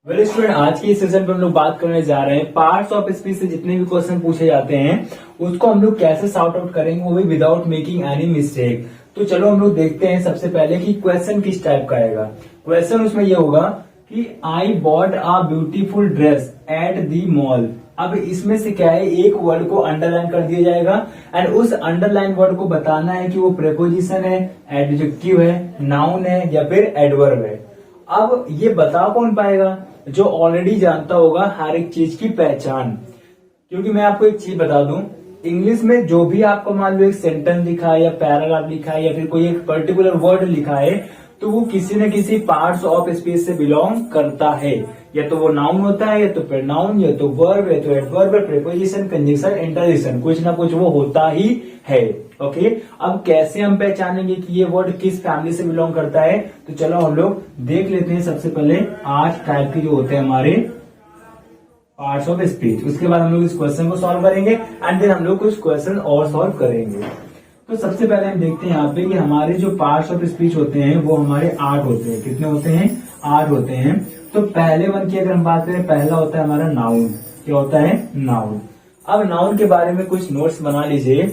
Well student, आज के इस सेशन पे हम लोग बात करने जा रहे हैं पार्ट्स ऑफ स्पीच से जितने भी क्वेश्चन पूछे जाते हैं उसको हम लोग कैसे सॉर्ट आउट करेंगे, वो भी विदाउट मेकिंग एनी मिस्टेक। तो चलो हम लोग देखते हैं सबसे पहले कि क्वेश्चन किस टाइप का आएगा। क्वेश्चन उसमें ये होगा कि I bought a beautiful dress at the mall. अब इसमें से क्या है, एक वर्ड को अंडरलाइन कर दिया जाएगा एंड उस अंडरलाइन वर्ड को बताना है कि वो प्रेपोजिशन है, एडजेक्टिव है, नाउन है या फिर एडवर्ब है। अब ये बता कौन पाएगा? जो ऑलरेडी जानता होगा हर एक चीज की पहचान। क्योंकि मैं आपको एक चीज बता दूं, इंग्लिश में जो भी आपको मान लो एक सेंटेंस लिखा है या पैराग्राफ लिखा है या फिर कोई एक पर्टिकुलर वर्ड लिखा है तो वो किसी न किसी पार्ट्स ऑफ स्पीच से बिलोंग करता है। या तो वो नाउन होता है, या तो प्रोनाउन, या तो वर्ब, या तो एडवर्ब, प्रीपोजिशन, कंजंक्शन, इंटरजेक्शन, कुछ ना कुछ वो होता ही है। ओके, अब कैसे हम पहचानेंगे कि ये वर्ड किस फैमिली से बिलोंग करता है? तो चलो हम लोग देख लेते हैं सबसे पहले 8 टाइप के जो होते हैं हमारे पार्ट्स ऑफ स्पीच। उसके बाद हम लोग इस क्वेश्चन को सॉल्व करेंगे एंड देन हम लोग कुछ क्वेश्चन और सॉल्व करेंगे। तो सबसे पहले हम देखते हैं यहाँ पे कि हमारे जो पार्ट्स ऑफ स्पीच होते हैं वो हमारे 8 होते हैं। कितने होते हैं? 8 होते हैं। तो पहले वन की अगर हम बात करें, पहला होता है हमारा नाउन। क्या होता है? नाउन। अब नाउन के बारे में कुछ नोट्स बना लीजिए।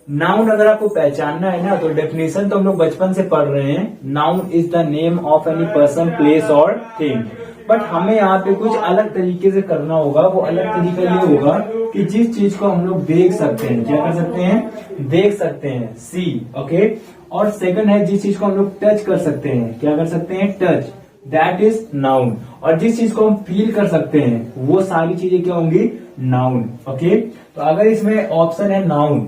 नाउन अगर आपको पहचानना है ना, तो डेफिनेशन तो हम लोग बचपन से पढ़ रहे हैं। Noun is the name of any person, place और थिंग। बट हमें यहाँ पे कुछ अलग तरीके से करना होगा। वो अलग तरीका ये होगा कि जिस चीज को हम लोग देख सकते हैं, क्या कर सकते हैं? देख सकते हैं, सी। ओके। और सेकंड है जिस चीज को हम लोग टच कर सकते हैं, क्या कर सकते हैं? Touch, that is noun. और जिस चीज को हम फील कर सकते हैं वो सारी चीजें क्या होंगी? नाउन। ओके। तो अगर इसमें ऑप्शन है नाउन,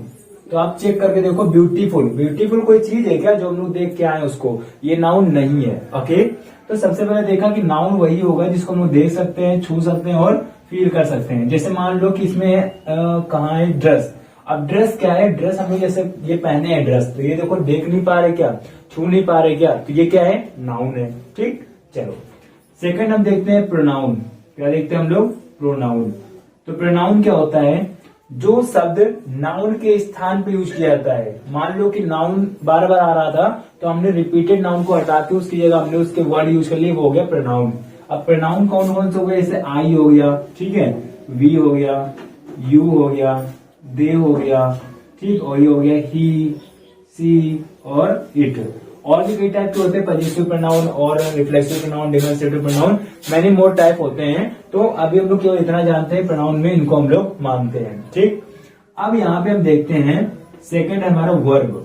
तो आप चेक करके देखो। ब्यूटीफुल, ब्यूटीफुल कोई चीज है क्या जो हम लोग देख के आए उसको? ये नाउन नहीं है। ओके। तो सबसे पहले देखा कि नाउन वही होगा जिसको हम लोग देख सकते हैं, छू सकते हैं और फील कर सकते हैं। जैसे मान लो कि इसमें कहाँ है? ड्रेस। अब ड्रेस क्या है? ड्रेस हम लोग जैसे ये पहने हैं ड्रेस, तो ये देखो देख नहीं पा रहे क्या, छू नहीं पा रहे क्या, तो ये क्या है? नाउन है। ठीक, चलो सेकंड हम देखते हैं प्रोनाउन। क्या देखते हैं हम लोग? प्रोनाउन। तो प्रोनाउन क्या होता है? जो शब्द नाउन के स्थान पे यूज किया जाता है। मान लो कि नाउन बार बार आ रहा था तो हमने रिपीटेड नाउन को हटा के उसकी जगह हमने उसके वर्ड यूज कर लिए, वो हो गया प्रोनाउन। अब प्रोनाउन कौन कौन से हो गए? जैसे आई हो गया, ठीक है, वी हो गया, यू हो गया, दे हो गया, ठीक, और ये हो गया ही, सी और इट। और भी कई टाइप के होते हैं, पॉजिटिव प्रोनाउन और reflexive pronoun, demonstrative pronoun, many more type होते हैं। तो अभी हम लोग केवल इतना जानते हैं प्रोनाउन में इनको हम लोग मानते हैं। ठीक, अब यहाँ पे हम देखते हैं सेकंड है हमारा वर्ब।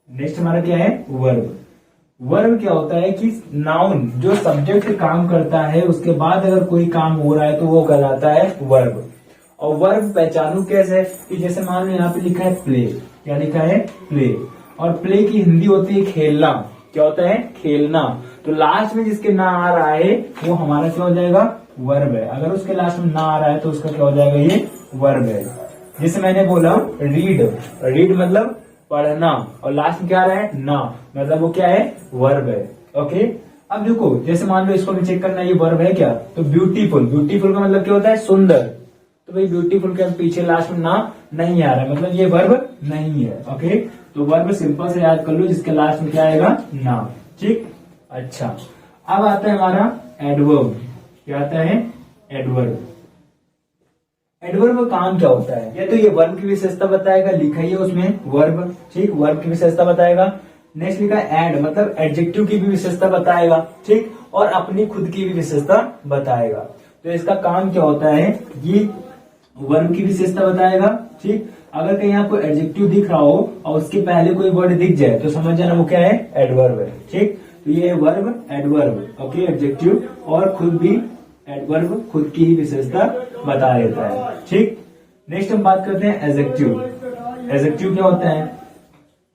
नेक्स्ट हमारा क्या है? वर्ब। वर्ब क्या होता है कि नाउन जो सब्जेक्ट काम करता है उसके बाद अगर कोई काम हो रहा है तो वो कहलाता है वर्ब। और वर्ब पहचानू कैसे? कि जैसे मान लो यहाँ पे लिखा है प्ले। क्या लिखा है? प्ले। और प्ले की हिंदी होती है खेलना। क्या होता है? खेलना। तो लास्ट में जिसके ना आ रहा है वो हमारा क्या हो जाएगा? वर्ब है। अगर उसके लास्ट में ना आ रहा है तो उसका क्या हो जाएगा? ये वर्ब है। जैसे मैंने बोला रीड, रीड मतलब पढ़ना, और लास्ट में क्या आ रहा है? ना, मतलब वो क्या है? वर्ब है। ओके। अब देखो जैसे मान लो इसको भी चेक करना, ये वर्ब है क्या? तो ब्यूटीफुल, ब्यूटीफुल का मतलब क्या होता है? सुंदर। तो भाई ब्यूटीफुल के पीछे लास्ट में ना नहीं आ रहा है, मतलब ये वर्ब नहीं है। ओके। तो वर्ब सिंपल से याद कर लो, जिसके लास्ट में क्या आएगा? ना। ठीक, अच्छा। अब आता है हमारा एडवर्ब। क्या आता है? एडवर्ब। एडवर्ब का काम क्या होता है? या तो ये वर्ब की विशेषता बताएगा, लिखा ही है उसमें वर्ब। ठीक, वर्ब की विशेषता बताएगा। नेक्स्ट लिखा है एड, मतलब एडजेक्टिव की भी विशेषता बताएगा। ठीक, और अपनी खुद की भी विशेषता बताएगा। तो इसका काम क्या होता है? ये वर्ब की विशेषता बताएगा। ठीक, अगर कहीं आपको एडजेक्टिव दिख रहा हो और उसके पहले कोई वर्ड दिख जाए तो समझ जाना वो क्या है? एडवर्ब है। ठीक, तो ये वर्ब एडवर्ब। ओके, एडजेक्टिव और खुद भी एडवर्ब खुद की ही विशेषता बता देता है। ठीक, नेक्स्ट हम बात करते हैं एडजेक्टिव। एडजेक्टिव क्या होता है?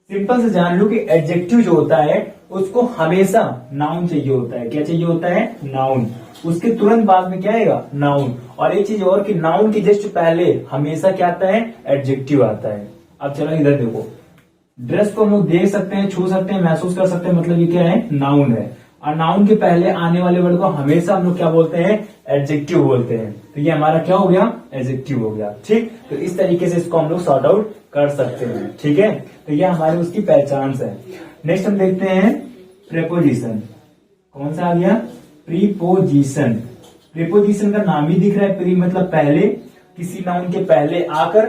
सिंपल से जान लो कि एडजेक्टिव जो होता है उसको हमेशा नाउन चाहिए होता है। क्या चाहिए होता है? नाउन। उसके तुरंत बाद में क्या आएगा? नाउन। और एक चीज और कि नाउन की जस्ट पहले हमेशा क्या आता है? एडजेक्टिव आता है। अब चलो इधर देखो, ड्रेस को हम लोग देख सकते हैं, छू सकते हैं, महसूस कर सकते हैं, मतलब ये क्या है? नाउन है। और नाउन के पहले आने वाले वर्ड को हमेशा हम लोग क्या बोलते हैं? एडजेक्टिव बोलते हैं। तो ये हमारा क्या हो गया? एडजेक्टिव हो गया। ठीक, तो इस तरीके से इसको हम लोग सॉर्ट आउट कर सकते हैं। ठीक है, तो ये हमारी उसकी पहचान है। नेक्स्ट हम देखते हैं प्रेपोजिशन। कौन सा आ गया? प्रीपोजिशन। प्रीपोजिशन का नाम ही दिख रहा है, प्री मतलब पहले, किसी नाउन के पहले आकर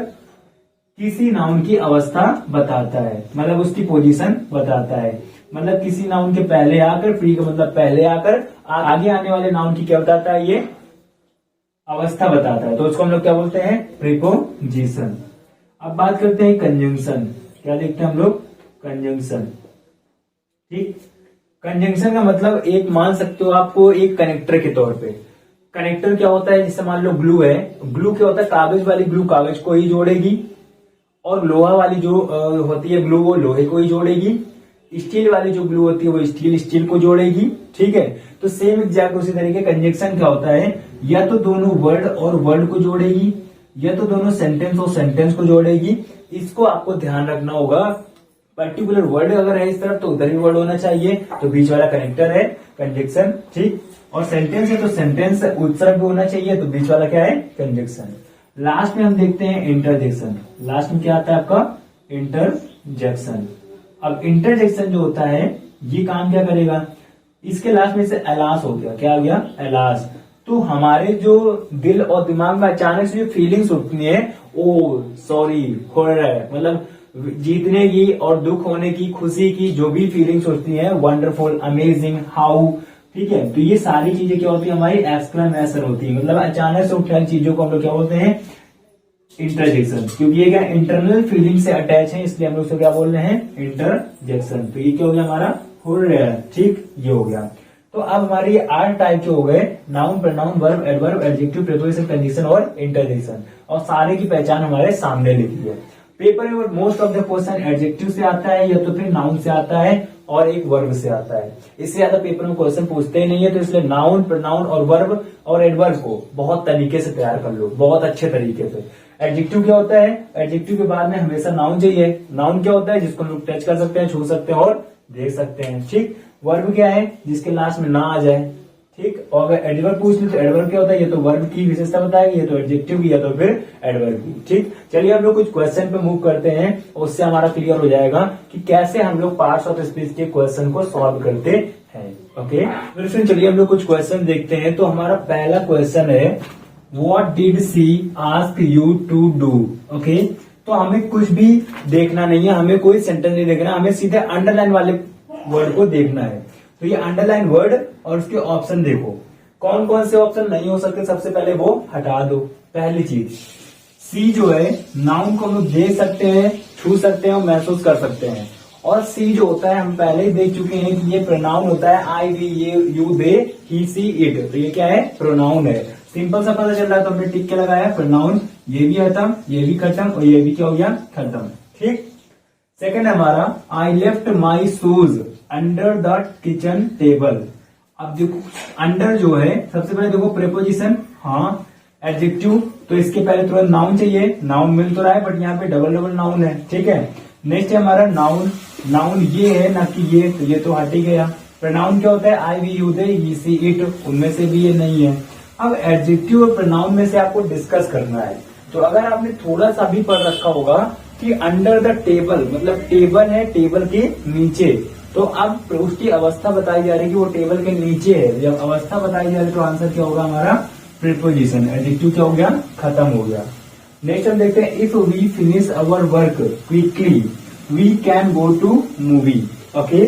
किसी नाउन की अवस्था बताता है, मतलब उसकी पोजीशन बताता है। मतलब किसी नाउन के पहले आकर, प्री का मतलब पहले आकर आगे आने वाले नाउन की क्या बताता है, ये अवस्था बताता है, तो उसको हम लोग क्या बोलते हैं, प्रीपोजिशन। अब बात करते हैं कंजंक्शन। क्या देखते हैं हम लोग, कंजंक्शन। ठीक, कंजंक्शन का मतलब एक मान सकते हो आपको एक कनेक्टर के तौर पे। कनेक्टर क्या होता है, जैसे मान लो ग्लू है, ग्लू क्या होता है, कागज वाली ग्लू कागज को ही जोड़ेगी, और लोहा वाली जो होती है ग्लू वो लोहे को ही जोड़ेगी, स्टील वाली जो ग्लू होती है वो स्टील को जोड़ेगी। ठीक है, तो सेम एग्जैक्ट उसी तरीके कंजंक्शन क्या होता है, या तो दोनों वर्ड और वर्ड को जोड़ेगी, या तो दोनों सेंटेंस और सेंटेंस को जोड़ेगी। इसको आपको ध्यान रखना होगा, पर्टिकुलर वर्ड अगर है इस तरफ तो उधर ही वर्ड होना चाहिए, तो बीच वाला कनेक्टर है कंजंक्शन। ठीक, और सेंटेंस है तो सेंटेंस उस तरफ भी होना चाहिए, तो बीच वाला क्या है, कंजंक्शन। लास्ट में हम देखते हैं इंटरजेक्शन। लास्ट में क्या आता है आपका, इंटरजेक्शन। अब इंटरजेक्शन जो होता है ये काम क्या करेगा, इसके लास्ट में से एलास हो गया, क्या आ गया, एलास। तो हमारे जो दिल और दिमाग में अचानक से जो फीलिंग्स उठती है, ओ सॉरी हो रहा है, मतलब जीतने की और दुख होने की, खुशी की जो भी फीलिंग्स होती हैं, वंडरफुल, अमेजिंग, हाउ, ठीक है, तो ये सारी चीजें क्या होती है, हमारी एक्सक्लेमेशन होती है, मतलब अचानक से उठने वाली चीजों को हम लोग क्या बोलते हैं, इंटरजेक्शन। क्योंकि ये क्या इंटरनल फीलिंग से अटैच है, इसलिए हम लोग उसको क्या बोल रहे हैं, इंटरजेक्शन। तो ये क्या हो गया हमारा, हो रहा है। ठीक, ये हो गया। तो अब हमारे 8 टाइप के हो गए, noun, pronoun, verb, adverb, adjective, preposition, condition और इंटरजेक्शन, और सारे की पहचान हमारे सामने लिखी है। पेपर में most of the question adjective से आता है, या तो फिर नाउन से आता है और एक वर्ब से आता है। इससे ज्यादा पेपर में क्वेश्चन पूछते ही नहीं है, तो इसलिए नाउन, प्रोनाउन और वर्ब और एडवर्ब को बहुत तरीके से तैयार कर लो, बहुत अच्छे तरीके से। एडजेक्टिव क्या होता है, एडजेक्टिव के बाद में हमेशा नाउन चाहिए। नाउन क्या होता है, जिसको हम लोग टच कर सकते हैं, छू सकते हैं और देख सकते हैं। ठीक, वर्ब क्या है, जिसके लास्ट में ना आ जाए। ठीक, और अगर एडवर्ब पूछ ली तो एडवर्ब क्या होता है, ये तो वर्ब की विशेषता बताएगी, ये तो एडजेक्टिव की, या तो फिर एडवर्ब की। ठीक, चलिए हम लोग कुछ क्वेश्चन पे मूव करते हैं, उससे हमारा क्लियर हो जाएगा कि कैसे हम लोग पार्ट्स ऑफ स्पीच के क्वेश्चन को सॉल्व करते हैं। ओके, फिर चलिए हम लोग कुछ क्वेश्चन देखते हैं। तो हमारा पहला क्वेश्चन है, what did she ask you to do. Okay, तो हमें कुछ भी देखना नहीं है, हमें कोई सेंटेंस नहीं देखना, हमें सीधे अंडरलाइन वाले वर्ड को देखना है। तो ये अंडरलाइन वर्ड और उसके ऑप्शन देखो, कौन कौन से ऑप्शन नहीं हो सकते, सबसे पहले वो हटा दो। पहली चीज, सी जो है नाउन को हम लोग देख सकते हैं, छू सकते हैं और महसूस कर सकते हैं। और सी जो होता है हम पहले ही देख चुके हैं कि ये प्रोनाउन होता है, आई, वी, ये, you, they, he, she, it. तो ये क्या है, प्रोनाउन है। सिंपल सा पता चल रहा है, तो हमने टिक के लगाया प्रोनाउन। ये भी खत्म, ये भी खत्म और ये भी क्या हो गया, खत्म। ठीक, सेकंड हमारा, I left my shoes under the kitchen table. अब देखो अंडर जो है, सबसे पहले देखो प्रीपोजिशन, हाँ। एडजेक्टिव, तो इसके पहले तुरंत नाउन चाहिए, नाउन मिल तो रहा है बट यहाँ पे डबल डबल नाउन है। ठीक है, नेक्स्ट है हमारा नाउन, नाउन ये है ना कि ये, तो ये तो हट ही गया। प्रोनाउन क्या होता है, I, we, you, they, he, she, it, उनमें से भी ये नहीं है। अब एडजेक्टिव और प्रोनाउन में से आपको डिस्कस करना है। तो अगर आपने थोड़ा सा भी पढ़ रखा होगा कि अंडर द टेबल मतलब टेबल है, टेबल के नीचे, तो अब उसकी अवस्था बताई जा रही है कि वो टेबल के नीचे है। जब अवस्था बताई जा रही है तो आंसर क्या होगा हमारा, प्रीपोजिशन। एडजेक्टिव क्या हो गया, खत्म हो गया। नेक्स्ट हम देखते हैं, if we finish our work quickly we can go to movie. Okay,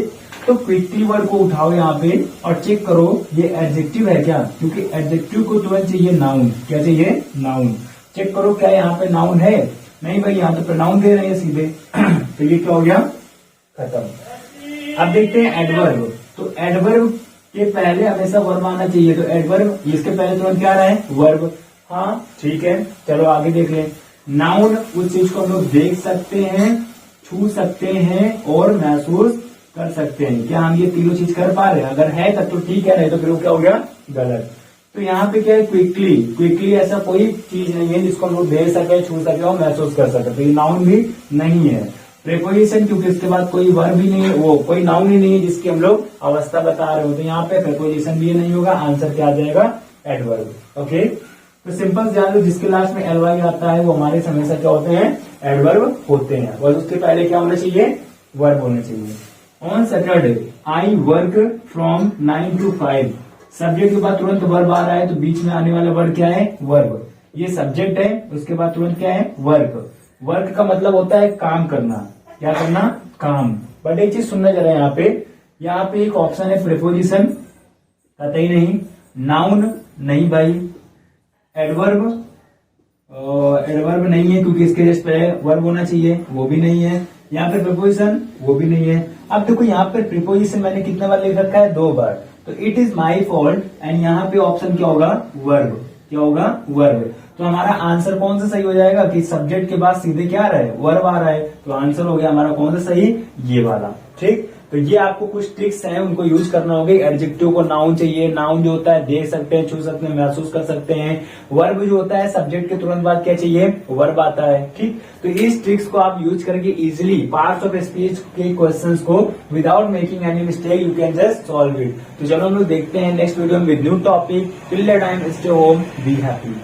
तो क्विकली वर्ड को उठाओ यहाँ पे और चेक करो ये एडजेक्टिव है क्या, क्योंकि एडजेक्टिव को तुरंत चाहिए नाउन। क्या चाहिए, नाउन। चेक करो क्या यहाँ पे नाउन है, नहीं भाई यहाँ तो प्रोनाउन दे रहे हैं सीधे। तो ये क्या हो गया, खत्म। अब देखते हैं एडवर्ब। तो एडवर्ब के पहले हमेशा वर्ब आना चाहिए, तो एडवर्ब इसके पहले तुरंत क्या आ रहा है, वर्ब। हाँ ठीक है, चलो आगे देख लें। नाउन, उस चीज को हम लोग देख सकते हैं, छू सकते हैं और महसूस कर सकते हैं। क्या हम ये तीनों चीज कर पा रहे हैं, अगर है तब तो ठीक है, नहीं तो फिर वो क्या हो गया, गलत। तो यहाँ पे क्या है, क्विकली। क्विकली ऐसा कोई चीज नहीं है जिसको हम लोग देख सके, छू सके और महसूस कर सके, तो ये नाउन भी नहीं है। प्रीपोजिशन, क्योंकि इसके बाद कोई वर्ब भी नहीं है, वो कोई नाउन ही नहीं है जिसकी हम लोग अवस्था बता रहे हो, तो यहाँ पे प्रीपोजिशन भी नहीं होगा, आंसर क्या आ जाएगा, एडवर्ब। ओके, तो सिंपल जान लो, जिसके लास्ट में एलवाई आता है वो हमारे हमेशा क्या होते हैं, एडवर्ब होते हैं, और उसके पहले क्या होना चाहिए, वर्ब होना चाहिए। On Saturday I work from 9 to 5। Subject के बाद तुरंत वर्ब आ रहा है तो बीच में आने वाला वर्ड क्या है, वर्ब। ये सब्जेक्ट है, उसके बाद तुरंत क्या है, वर्क। वर्क का मतलब होता है काम करना, क्या करना, काम। बट एक चीज सुनना जरा, यहाँ पे एक ऑप्शन है प्रीपोजिशन, कतई नहीं। नाउन नहीं भाई। एडवर्ब, एडवर्ब नहीं है क्योंकि इसके जस्ट पे वर्ब होना चाहिए, वो भी नहीं है। यहाँ पे प्रीपोजिशन, वो भी नहीं है। अब देखो यहाँ पे प्रीपोजिशन मैंने कितने बार लिख रखा है, 2 बार, तो it is my fault. And यहाँ पे ऑप्शन क्या होगा, वर्ब। क्या होगा, वर्ब। तो हमारा आंसर कौन सा सही हो जाएगा कि सब्जेक्ट के बाद सीधे क्या आ रहा है, वर्ब आ रहा है। तो आंसर हो गया हमारा कौन सा सही, ये वाला। ठीक, तो ये आपको कुछ ट्रिक्स हैं, उनको यूज करना होगा। एडजेक्टिव को नाउन चाहिए, नाउन जो होता है देख सकते हैं, छू सकते हैं, महसूस कर सकते हैं। वर्ब जो होता है सब्जेक्ट के तुरंत बाद क्या चाहिए, वर्ब आता है। ठीक, तो इस ट्रिक्स को आप यूज करके इजिली पार्ट्स ऑफ स्पीच के क्वेश्चंस को without making any mistake you can just solve it. तो चलो हम लोग देखते हैं नेक्स्ट वीडियो में with new topic. Till that time stay home, be happy.